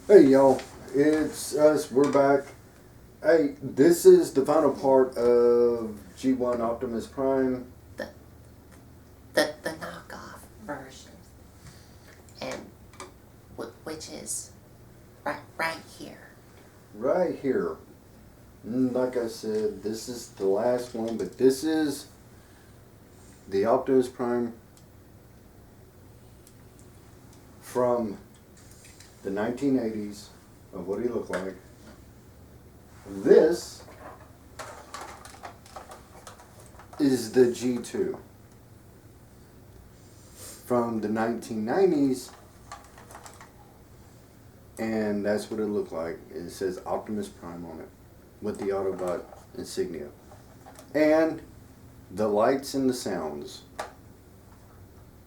Hey y'all, it's us. We're back. Hey, this is the final part of G1 Optimus Prime. the the knockoff version, and which is right here. Right here. Like I said, this is the last one, but this is the Optimus Prime from the 1980s of what he looked like. This is the G2 from the 1990s, and that's what it looked like. It says Optimus Prime on it with the Autobot insignia and the lights and the sounds.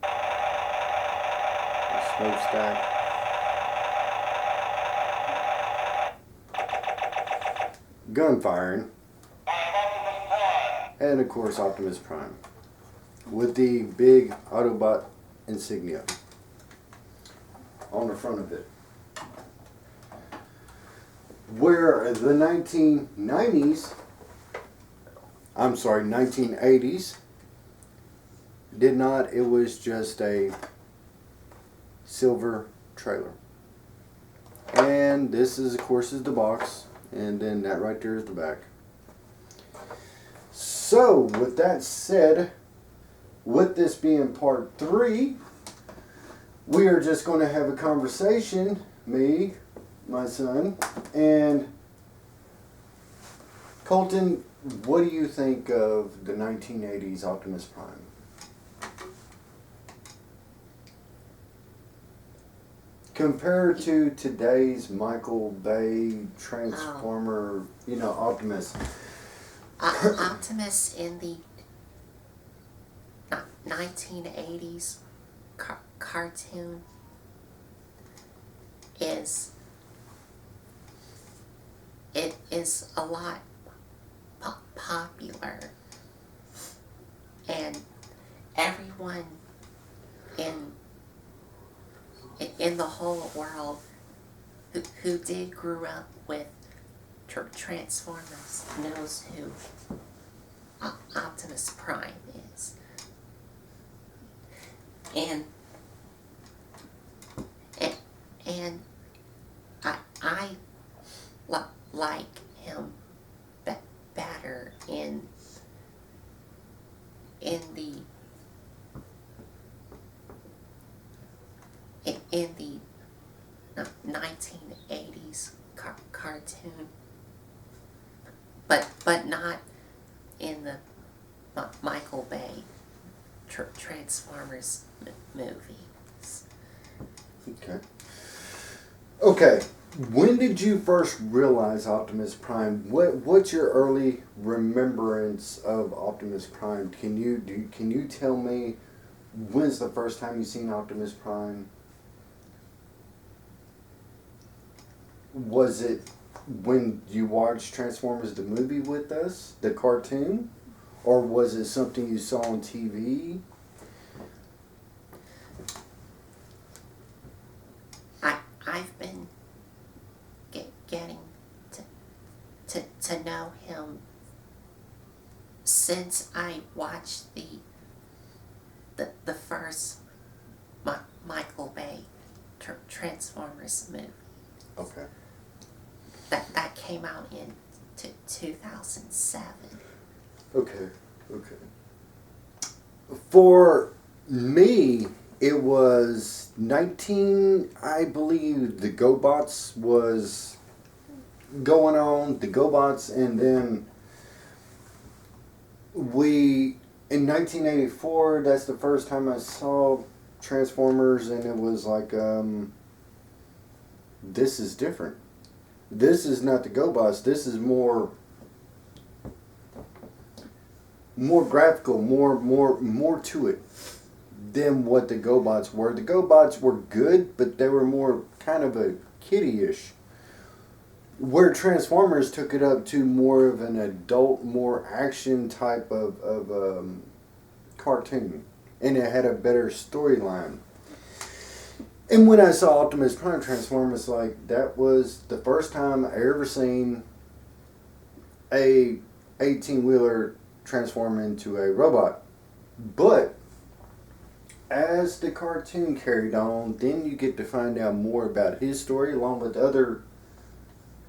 The smokestack. Gunfiring. And of course Optimus Prime with the big Autobot insignia on the front of it. Where the 1980s did not, it was just a silver trailer. And this is, of course, is the box, and then that right there is the back. So, with that said, with this being part 3, we are just going to have a conversation, me, my son, and Colton, what do you think of the 1980s Optimus Prime? Compared to today's Michael Bay Transformer, Optimus. Optimus in the 1980s cartoon is a lot popular, and everyone in the whole world who did grew up with Transformers knows who Optimus Prime is, and I like him better in the 1980s cartoon, but not in the Michael Bay Transformers movies. Okay. When did you first realize Optimus Prime? What's your early remembrance of Optimus Prime? Can you tell me when's the first time you seen Optimus Prime? Was it when you watched Transformers the movie with us, the cartoon? Or was it something you saw on TV? I've been getting to know him since I watched the first Michael Bay Transformers movie. Okay. That came out in 2007. Okay. For me, it was I believe the GoBots was going on, the GoBots, and then in 1984, that's the first time I saw Transformers, and it was like, this is different. This is not the GoBots, this is more graphical, more to it than what the GoBots were. The GoBots were good, but they were more kind of a kiddie-ish. Where Transformers took it up to more of an adult, more action type of cartoon. And it had a better storyline. And when I saw Optimus Prime transform, it's like that was the first time I ever seen a 18-wheeler transform into a robot. But as the cartoon carried on, then you get to find out more about his story along with other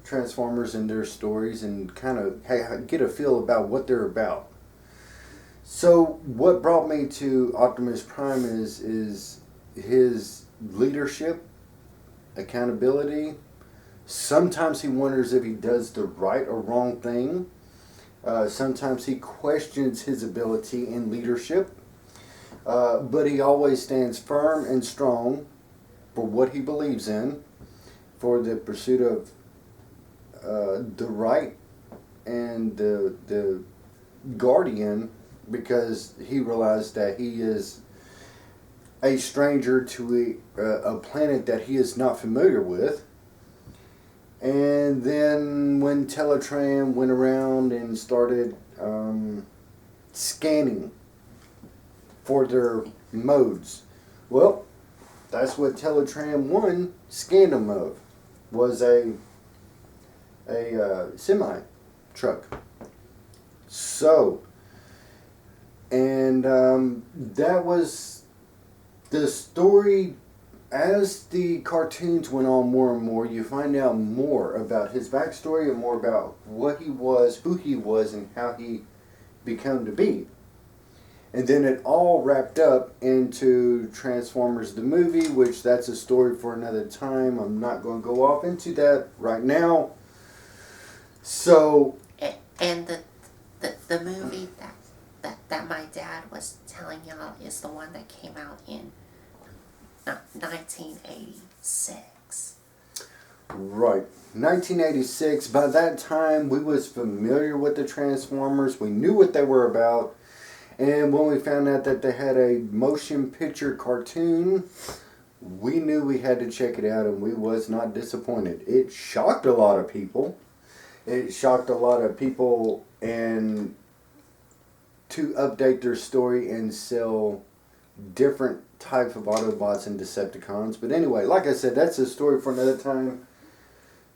Transformers and their stories and kind of get a feel about what they're about. So what brought me to Optimus Prime is his leadership, accountability. Sometimes he wonders if he does the right or wrong thing. Sometimes he questions his ability in leadership. But he always stands firm and strong for what he believes in, for the pursuit of the right and the guardian, because he realized that he is a stranger to a planet that he is not familiar with. And then when Teletran went around and started scanning for their modes, well, that's what Teletran 1 scanned them of, was a semi truck. So, and that was the story. As the cartoons went on more and more, you find out more about his backstory and more about what he was, who he was, and how he became to be. And then it all wrapped up into Transformers the movie, which that's a story for another time. I'm not going to go off into that right now. So, And the movie that my dad was telling y'all is the one that came out in 1986. right, 1986. By that time, we was familiar with the Transformers. We knew what they were about. And when we found out that they had a motion picture cartoon, we knew we had to check it out, and we was not disappointed. It shocked a lot of people. It shocked a lot of people, and to update their story and sell different types of Autobots and Decepticons. But anyway, like I said, that's a story for another time.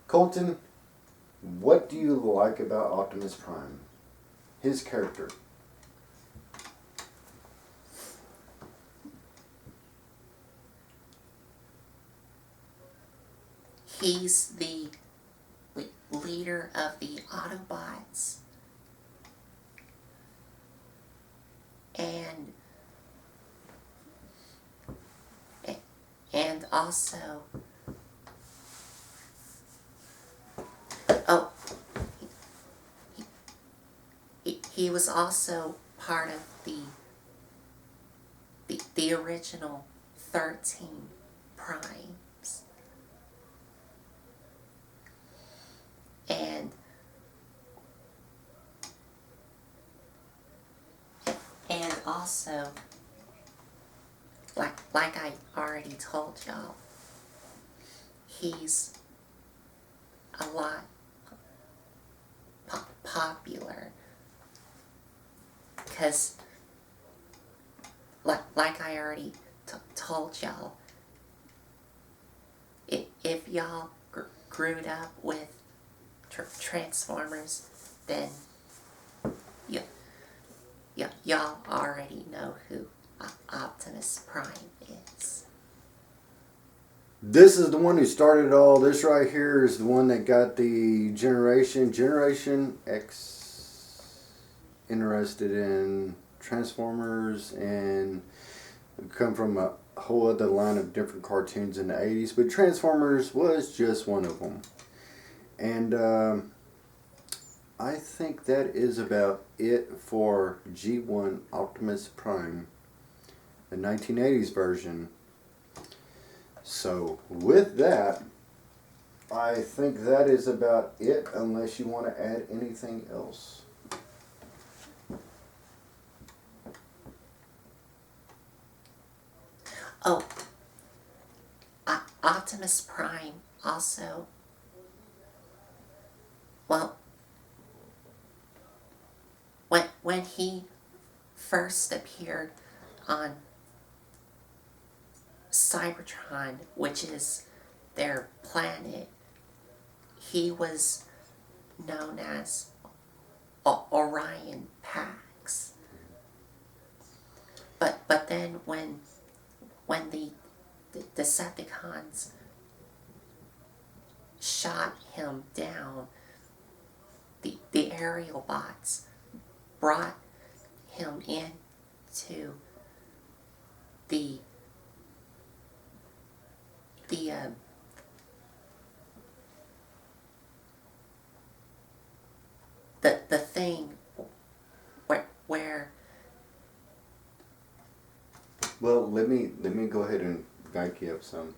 Colton, what do you like about Optimus Prime? His character. He's the leader of the Autobots. And also, oh, he was also part of the original 13 Primes. And also, like I already told y'all, he's a lot popular, because like I already told y'all, if y'all grew up with Transformers, then y'all already know who Optimus Prime is. This is the one who started all. This right here is the one that got the Generation X interested in Transformers, and come from a whole other line of different cartoons in the 80s. But Transformers was just one of them. And I think that is about it for G1 Optimus Prime, the 1980s version. So with that, I think that is about it, unless you want to add anything else. Oh, Optimus Prime also, well, when he first appeared on Cybertron, which is their planet, he was known as Orion Pax. But then when the Decepticons shot him down, the aerial bots brought him into the thing where Well, let me go ahead and back you up some.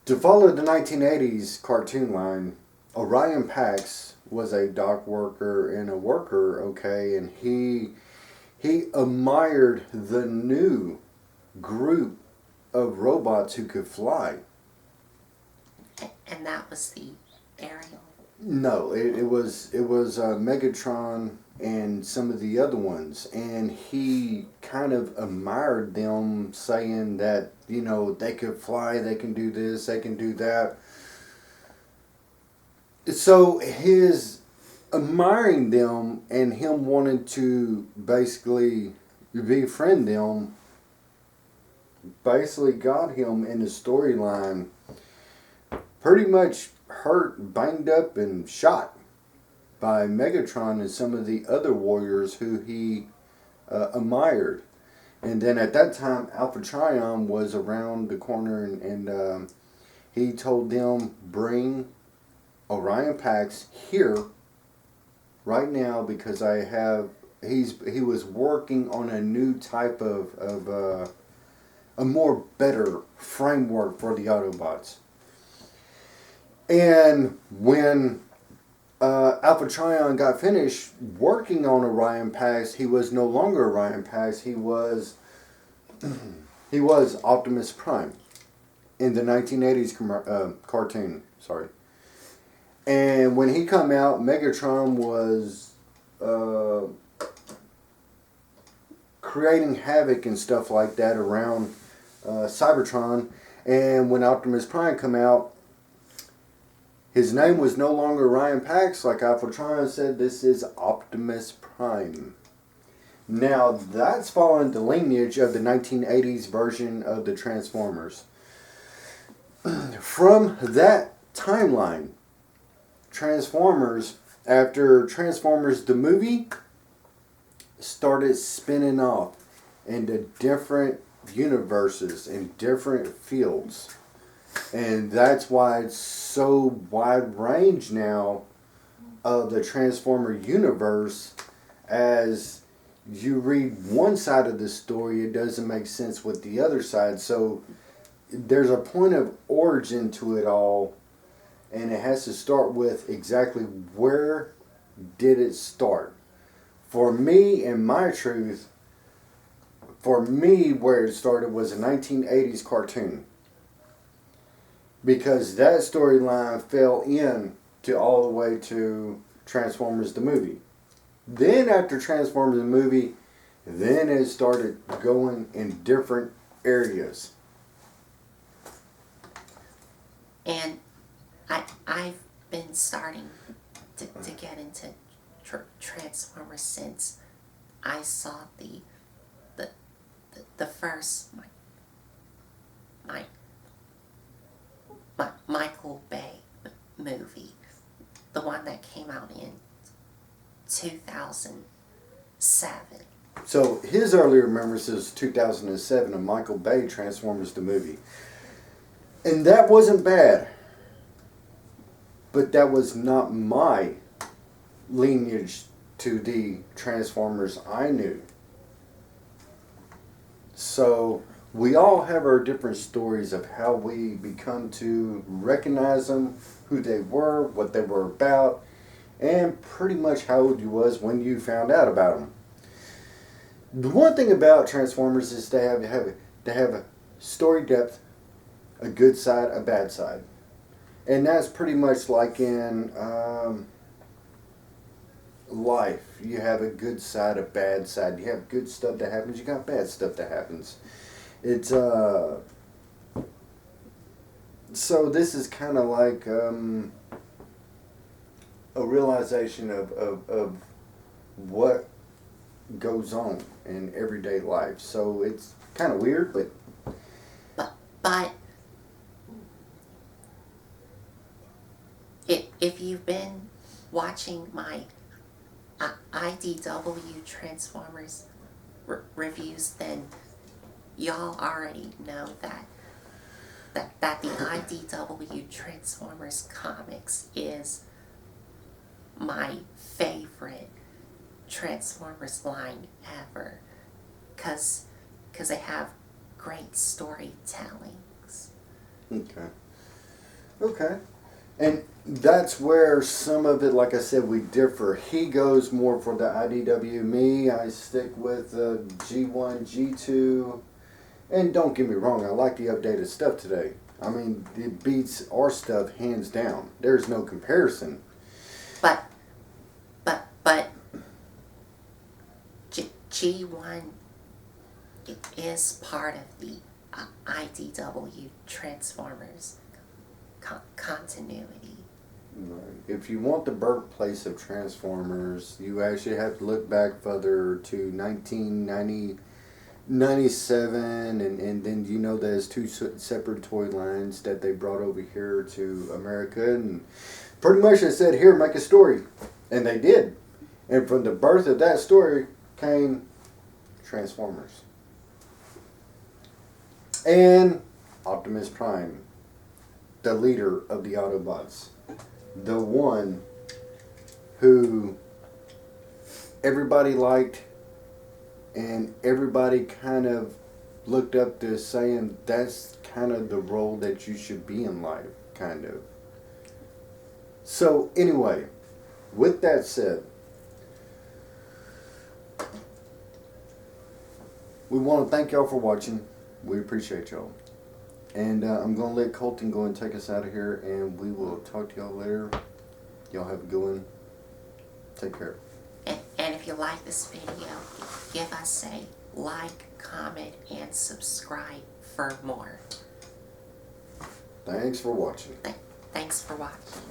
To follow the 1980s cartoon line, Orion Pax was a dock worker and a worker, okay, and he admired the new group of robots who could fly. and that was the aerial. No, it was Megatron and some of the other ones, and he kind of admired them, saying that they could fly, they can do this, they can do that. So his admiring them and him wanting to basically befriend them basically got him in the storyline pretty much hurt, banged up, and shot by Megatron and some of the other warriors who he admired. And then at that time, Alpha Trion was around the corner, and he told them, bring Orion Pax here right now, because he was working on a new type of a more better framework for the Autobots. And when Alpha Trion got finished working on Orion Pax, he was no longer Orion Pax. He was Optimus Prime in the 1980s cartoon. Sorry. And when he come out, Megatron was creating havoc and stuff like that around Cybertron. And when Optimus Prime come out, his name was no longer Orion Pax, like Alpha Trion said. This is Optimus Prime. Now, that's following the lineage of the 1980s version of the Transformers. From that timeline, Transformers, after Transformers the movie, started spinning off into different universes and different fields. And that's why it's so wide range now of the Transformer universe. As you read one side of the story, it doesn't make sense with the other side. So there's a point of origin to it all, and it has to start with exactly where did it start. For me and my truth, for me, where it started was a 1980s cartoon. Because that storyline fell in to all the way to Transformers the movie. Then after Transformers the movie, then it started going in different areas. And I've been starting to get into Transformers since I saw the first Michael Bay movie, the one that came out in 2007. So his earlier memories is 2007 of Michael Bay Transformers the movie. And that wasn't bad. But that was not my lineage to the Transformers I knew. So we all have our different stories of how we become to recognize them, who they were, what they were about, and pretty much how old you was when you found out about them. The one thing about Transformers is they have a story depth, a good side, a bad side. And that's pretty much like in life. You have a good side, a bad side. You have good stuff that happens, you got bad stuff that happens. It's so this is kind of like a realization of what goes on in everyday life. So it's kind of weird, but but if you've been watching my IDW Transformers reviews, then y'all already know that the IDW Transformers comics is my favorite Transformers line ever, cause they have great storytellings. Okay. And that's where some of it, like I said, we differ. He goes more for the IDW. Me, I stick with G1, G2. And don't get me wrong, I like the updated stuff today. I mean, it beats our stuff hands down. There's no comparison. But G1 is part of the IDW Transformers continuity. Right. If you want the birthplace of Transformers, you actually have to look back further to 1997, and then you know there's two separate toy lines that they brought over here to America, and pretty much they said, here, make a story. And they did. And from the birth of that story came Transformers. And Optimus Prime, the leader of the Autobots. The one who everybody liked and everybody kind of looked up to, saying that's kind of the role that you should be in life, kind of. So anyway, with that said, we want to thank y'all for watching. We appreciate y'all. And I'm going to let Colton go and take us out of here, and we will talk to y'all later. Y'all have a good one. Take care. And if you like this video, give us a like, comment, and subscribe for more. Thanks for watching. Thanks for watching.